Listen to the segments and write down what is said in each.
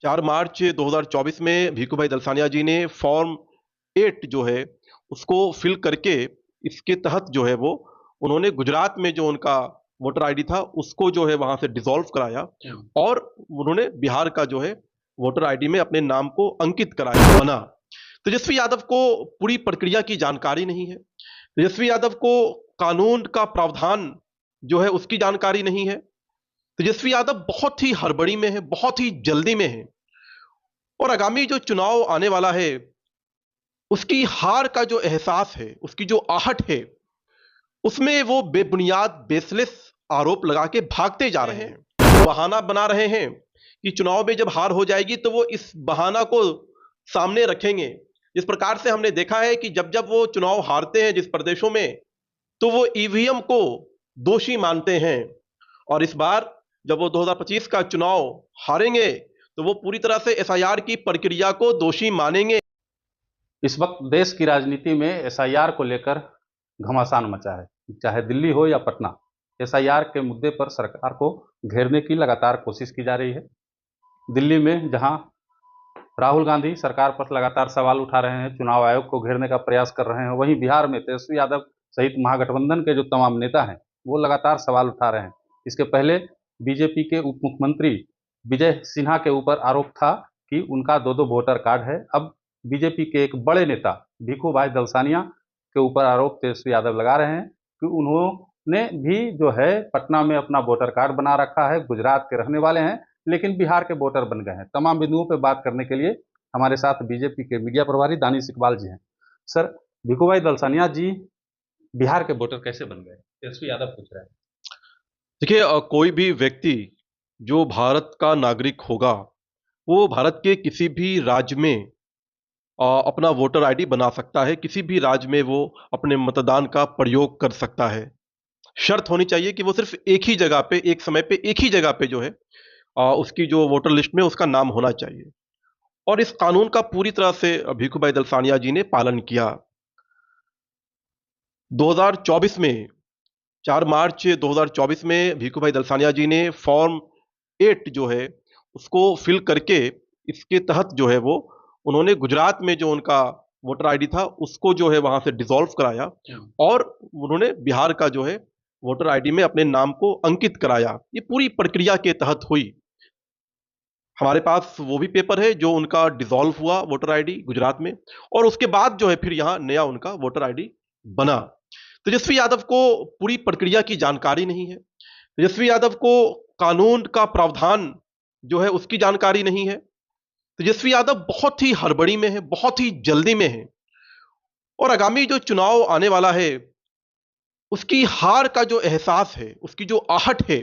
4 मार्च 2024 में भीखू भाई दलसानिया जी ने फॉर्म 8 जो है उसको फिल करके इसके तहत जो है वो उन्होंने गुजरात में जो उनका वोटर आईडी था उसको जो है वहां से डिसॉल्व कराया और उन्होंने बिहार का जो है वोटर आईडी में अपने नाम को अंकित कराया बना। तेजस्वी यादव को पूरी प्रक्रिया की जानकारी नहीं है। तेजस्वी यादव को कानून का प्रावधान जो है उसकी जानकारी नहीं है। तेजस्वी यादव बहुत ही हड़बड़ी में है, बहुत ही जल्दी में है और आगामी जो चुनाव आने वाला है उसकी हार का जो एहसास है, उसकी जो आहट है, उसमें वो बेबुनियाद बेसलेस आरोप लगा के भागते जा रहे हैं। बहाना बना रहे हैं कि चुनाव में जब हार हो जाएगी तो वो इस बहाना को सामने रखेंगे। जिस प्रकार से हमने देखा है कि जब जब वो चुनाव हारते हैं जिस प्रदेशों में, तो वो ईवीएम को दोषी मानते हैं और इस बार जब वो 2025 का चुनाव हारेंगे तो वो पूरी तरह से एसआईआर की प्रक्रिया को दोषी मानेंगे। इस वक्त देश की राजनीति में एसआईआर को लेकर घमासान मचा है, चाहे दिल्ली हो या पटना। एसआईआर के मुद्दे पर सरकार को घेरने की लगातार कोशिश की जा रही है। दिल्ली में जहां राहुल गांधी सरकार पर लगातार सवाल उठा रहे हैं, चुनाव आयोग को घेरने का प्रयास कर रहे हैं, वहीं बिहार में तेजस्वी यादव सहित महागठबंधन के जो तमाम नेता हैं वो लगातार सवाल उठा रहे हैं। इसके पहले बीजेपी के उप मुख्यमंत्री विजय सिन्हा के ऊपर आरोप था कि उनका दो दो वोटर कार्ड है। अब बीजेपी के एक बड़े नेता भीखू भाई दलसानिया के ऊपर आरोप तेजस्वी यादव लगा रहे हैं कि उन्होंने भी जो है पटना में अपना वोटर कार्ड बना रखा है, गुजरात के रहने वाले हैं लेकिन बिहार के वोटर बन गए हैं। तमाम बिंदुओं पर बात करने के लिए हमारे साथ बीजेपी के मीडिया प्रभारी दानिश इकबाल जी हैं। सर, भीखू भाई दलसानिया जी बिहार के वोटर कैसे बन गए, तेजस्वी यादव पूछ रहे हैं। देखिए, कोई भी व्यक्ति जो भारत का नागरिक होगा वो भारत के किसी भी राज्य में अपना वोटर आईडी बना सकता है। किसी भी राज्य में वो अपने मतदान का प्रयोग कर सकता है। शर्त होनी चाहिए कि वो सिर्फ एक ही जगह पे, एक समय पे, एक ही जगह पे जो है उसकी जो वोटर लिस्ट में उसका नाम होना चाहिए और इस कानून का पूरी तरह से भीखू भाई दलसानिया जी ने पालन किया। 2024 में 4 मार्च 2024 में भीखू भाई दलसानिया जी ने फॉर्म 8 जो है उसको फिल करके इसके तहत जो है वो उन्होंने गुजरात में जो उनका वोटर आईडी था उसको जो है वहां से डिसॉल्व कराया और उन्होंने बिहार का जो है वोटर आईडी में अपने नाम को अंकित कराया। ये पूरी प्रक्रिया के तहत हुई। हमारे पास वो भी पेपर है जो उनका डिसॉल्व हुआ वोटर आईडी गुजरात में और उसके बाद जो है फिर यहां नया उनका वोटर आईडी बना। तेजस्वी यादव को पूरी प्रक्रिया की जानकारी नहीं है। तेजस्वी यादव को कानून का प्रावधान जो है उसकी जानकारी नहीं है। तेजस्वी यादव बहुत ही हड़बड़ी में है, बहुत ही जल्दी में है और आगामी जो चुनाव आने वाला है उसकी हार का जो एहसास है, उसकी जो आहट है,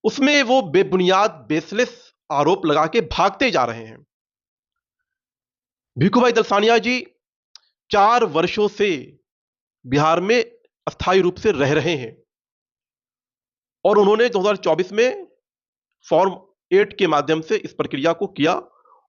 उसमें वो बेबुनियाद बेसलेस आरोप लगा के भागते जा रहे हैं। भीखू भाई दलसानिया जी 4 वर्षों से बिहार में अस्थायी रूप से रह रहे हैं और उन्होंने 2024 में फॉर्म 8 के माध्यम से इस प्रक्रिया को किया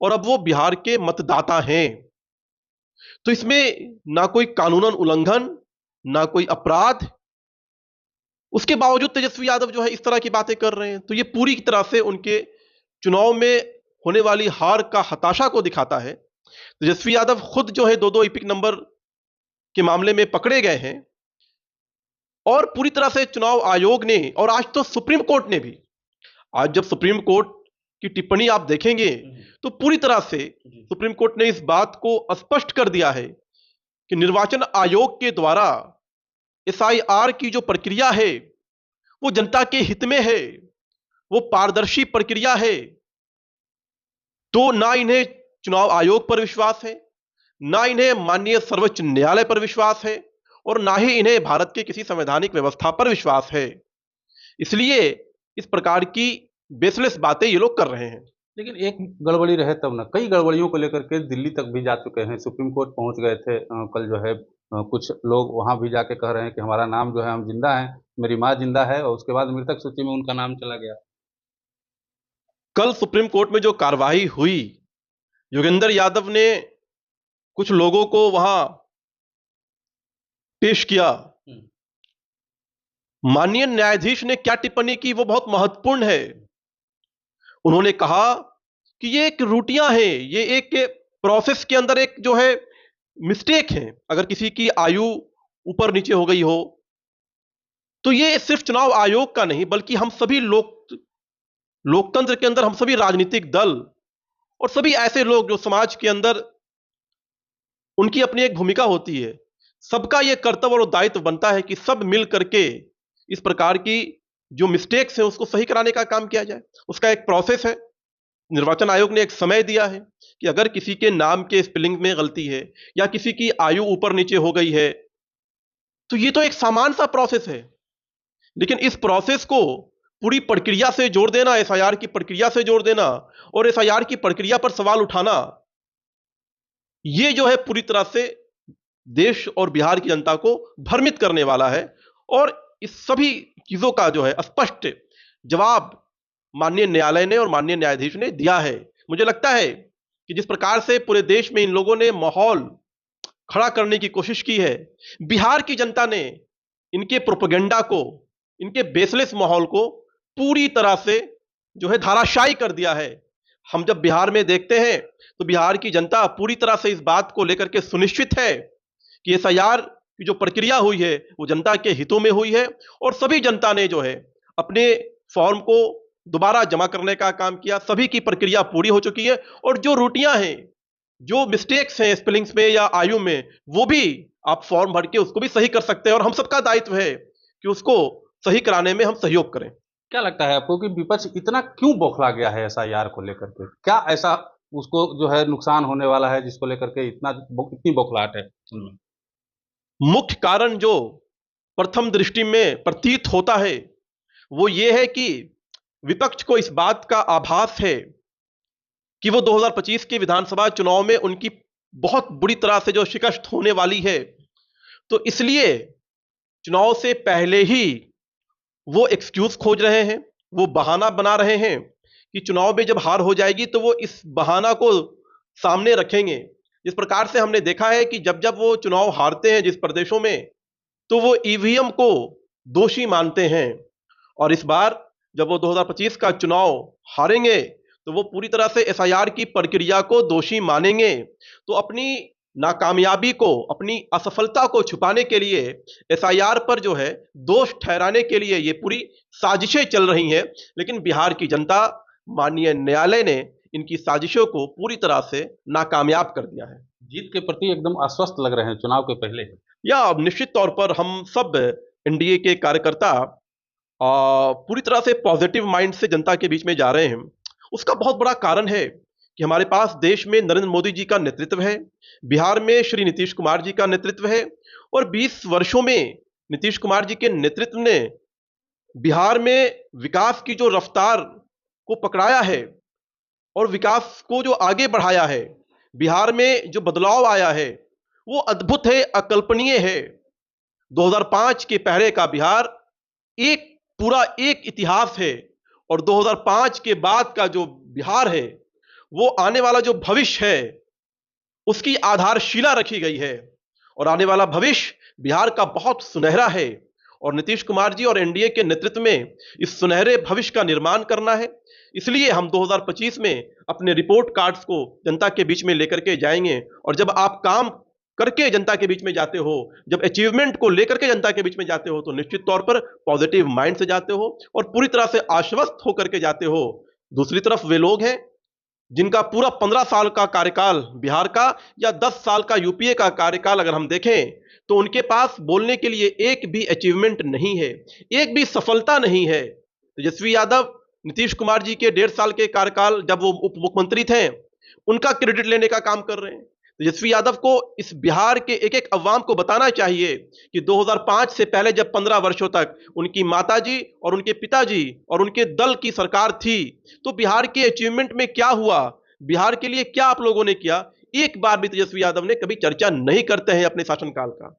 और अब वो बिहार के मतदाता हैं। तो इसमें ना कोई कानूनन उल्लंघन, ना कोई अपराध, उसके बावजूद तेजस्वी यादव जो है इस तरह की बातें कर रहे हैं। तो ये पूरी तरह से उनके चुनाव में होने वाली हार का हताशा को दिखाता है। तेजस्वी यादव खुद जो है दो दो इपिक नंबर के मामले में पकड़े गए हैं और पूरी तरह से चुनाव आयोग ने और आज तो सुप्रीम कोर्ट ने भी, आज जब सुप्रीम कोर्ट की टिप्पणी आप देखेंगे तो पूरी तरह से सुप्रीम कोर्ट ने इस बात को स्पष्ट कर दिया है कि निर्वाचन आयोग के द्वारा एसआईआर की जो प्रक्रिया है वो जनता के हित में है, वो पारदर्शी प्रक्रिया है। तो ना इन्हें चुनाव आयोग पर विश्वास है, ना इन्हें माननीय सर्वोच्च न्यायालय पर विश्वास है और ना ही इन्हें भारत के किसी संवैधानिक व्यवस्था पर विश्वास है। इसलिए इस प्रकार की बेसलेस बातें ये लोग कर रहे हैं। लेकिन एक गड़बड़ी रहे तब ना, कई गड़बड़ियों को लेकर के दिल्ली तक भी जा चुके हैं, सुप्रीम कोर्ट पहुंच गए थे। कल जो है कुछ लोग वहां भी जाके कह रहे हैं कि हमारा नाम जो है, हम जिंदा हैं, मेरी माँ जिंदा है, और उसके बाद मृतक सूची में उनका नाम चला गया। कल सुप्रीम कोर्ट में जो कार्रवाई हुई, योगेंद्र यादव ने कुछ लोगों को वहां पेश किया। माननीय न्यायाधीश ने क्या टिप्पणी की वो बहुत महत्वपूर्ण है। उन्होंने कहा कि ये एक रूटियां हैं, ये एक प्रोसेस के अंदर एक जो है मिस्टेक है। अगर किसी की आयु ऊपर नीचे हो गई हो तो ये सिर्फ चुनाव आयोग का नहीं, बल्कि हम सभी लोकतंत्र के अंदर हम सभी राजनीतिक दल और सभी ऐसे लोग जो समाज के अंदर उनकी अपनी एक भूमिका होती है, सबका यह कर्तव्य और दायित्व बनता है कि सब मिल करके इस प्रकार की जो मिस्टेक्स हैं उसको सही कराने का काम किया जाए। उसका एक प्रोसेस है। निर्वाचन आयोग ने एक समय दिया है कि अगर किसी के नाम के स्पेलिंग में गलती है या किसी की आयु ऊपर नीचे हो गई है तो ये तो एक सामान्य सा प्रोसेस है, लेकिन इस प्रोसेस को पूरी प्रक्रिया से जोड़ देना, एसआईआर की प्रक्रिया से जोड़ देना और एसआईआर की प्रक्रिया पर सवाल उठाना, ये जो है पूरी तरह से देश और बिहार की जनता को भ्रमित करने वाला है। और इस सभी चीजों का जो है स्पष्ट जवाब माननीय न्यायालय ने और माननीय न्यायाधीश ने दिया है। मुझे लगता है कि जिस प्रकार से पूरे देश में इन लोगों ने माहौल खड़ा करने की कोशिश की है, बिहार की जनता ने इनके प्रोपेगेंडा को, इनके बेसलेस माहौल को पूरी तरह से जो है धाराशायी कर दिया है। हम जब बिहार में देखते हैं तो बिहार की जनता पूरी तरह से इस बात को लेकर के सुनिश्चित है कि एसआईआर की जो प्रक्रिया हुई है वो जनता के हितों में हुई है और सभी जनता ने जो है अपने फॉर्म को दोबारा जमा करने का काम किया। सभी की प्रक्रिया पूरी हो चुकी है और जो त्रुटियां हैं, जो मिस्टेक्स हैं स्पेलिंग्स में या आयु में, वो भी आप फॉर्म भर के उसको भी सही कर सकते हैं और हम सबका दायित्व है कि उसको सही कराने में हम सहयोग करें। क्या लगता है आपको कि विपक्ष इतना क्यों बौखला गया है एसआईआर को लेकर के? क्या ऐसा उसको जो है नुकसान होने वाला है जिसको लेकर के इतनी बौखलाहट है उनमें? मुख्य कारण जो प्रथम दृष्टि में प्रतीत होता है वो ये है कि विपक्ष को इस बात का आभास है कि वो 2025 के विधानसभा चुनाव में उनकी बहुत बुरी तरह से जो शिकस्त होने वाली है, तो इसलिए चुनाव से पहले ही वो एक्सक्यूज खोज रहे हैं, वो बहाना बना रहे हैं कि चुनाव में जब हार हो जाएगी तो वो इस बहाना को सामने रखेंगे। जिस प्रकार से हमने देखा है कि जब जब वो चुनाव हारते हैं जिस प्रदेशों में, तो वो ईवीएम को दोषी मानते हैं और इस बार जब वो 2025 का चुनाव हारेंगे तो वो पूरी तरह से एसआईआर की प्रक्रिया को दोषी मानेंगे। तो अपनी नाकामयाबी को, अपनी असफलता को छुपाने के लिए एसआईआर पर जो है दोष ठहराने के लिए ये पूरी साजिशें चल रही हैं। लेकिन बिहार की जनता, माननीय न्यायालय ने इनकी साजिशों को पूरी तरह से नाकामयाब कर दिया है। जीत के प्रति एकदम आश्वस्त लग रहे हैं चुनाव के पहले। या निश्चित तौर पर हम सब एनडीए के कार्यकर्ता पूरी तरह से पॉजिटिव माइंड से जनता के बीच में जा रहे हैं। उसका बहुत बड़ा कारण है कि हमारे पास देश में नरेंद्र मोदी जी का नेतृत्व है, बिहार में श्री नीतीश कुमार जी का नेतृत्व है और 20 वर्षों में नीतीश कुमार जी के नेतृत्व ने बिहार में विकास की जो रफ्तार को पकड़ाया है और विकास को जो आगे बढ़ाया है, बिहार में जो बदलाव आया है वो अद्भुत है, अकल्पनीय है। 2005 के पहले का बिहार एक पूरा एक इतिहास है और 2005 के बाद का जो बिहार है वो आने वाला जो भविष्य है उसकी आधारशिला रखी गई है और आने वाला भविष्य बिहार का बहुत सुनहरा है और नीतीश कुमार जी और एनडीए के नेतृत्व में इस सुनहरे भविष्य का निर्माण करना है। इसलिए हम 2025 में अपने रिपोर्ट कार्ड्स को जनता के बीच में लेकर के जाएंगे और जब आप काम करके जनता के बीच में जाते हो, जब अचीवमेंट को लेकर के जनता के बीच में जाते हो, तो निश्चित तौर पर पॉजिटिव माइंड से जाते हो और पूरी तरह से आश्वस्त होकर के जाते हो। दूसरी तरफ वे लोग हैं जिनका पूरा 15 साल का कार्यकाल बिहार का या 10 साल का यूपीए का कार्यकाल अगर हम देखें तो उनके पास बोलने के लिए एक भी अचीवमेंट नहीं है, एक भी सफलता नहीं है। तेजस्वी यादव नीतीश कुमार जी के 1.5 साल के कार्यकाल जब वो उप मुख्यमंत्री थे उनका क्रेडिट लेने का काम कर रहे हैं। तेजस्वी यादव को इस बिहार के एक एक अवाम को बताना चाहिए कि 2005 से पहले जब 15 वर्षों तक उनकी माताजी और उनके पिताजी और उनके दल की सरकार थी तो बिहार के अचीवमेंट में क्या हुआ, बिहार के लिए क्या आप लोगों ने किया, एक बार भी तेजस्वी यादव ने कभी चर्चा नहीं करते हैं अपने शासनकाल का।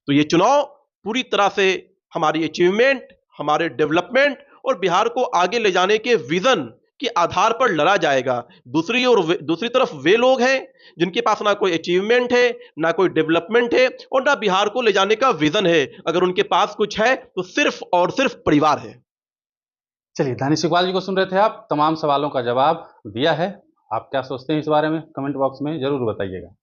तो ये चुनाव पूरी तरह से हमारी अचीवमेंट, हमारे डेवलपमेंट और बिहार को आगे ले जाने के विजन के आधार पर लड़ा जाएगा। दूसरी तरफ वे लोग हैं जिनके पास ना कोई अचीवमेंट है, ना कोई डेवलपमेंट है और ना बिहार को ले जाने का विजन है। अगर उनके पास कुछ है तो सिर्फ और सिर्फ परिवार है। चलिए, दानिश इकबाल जी को सुन रहे थे आप। तमाम सवालों का जवाब दिया है। आप क्या सोचते हैं इस बारे में कमेंट बॉक्स में जरूर बताइएगा।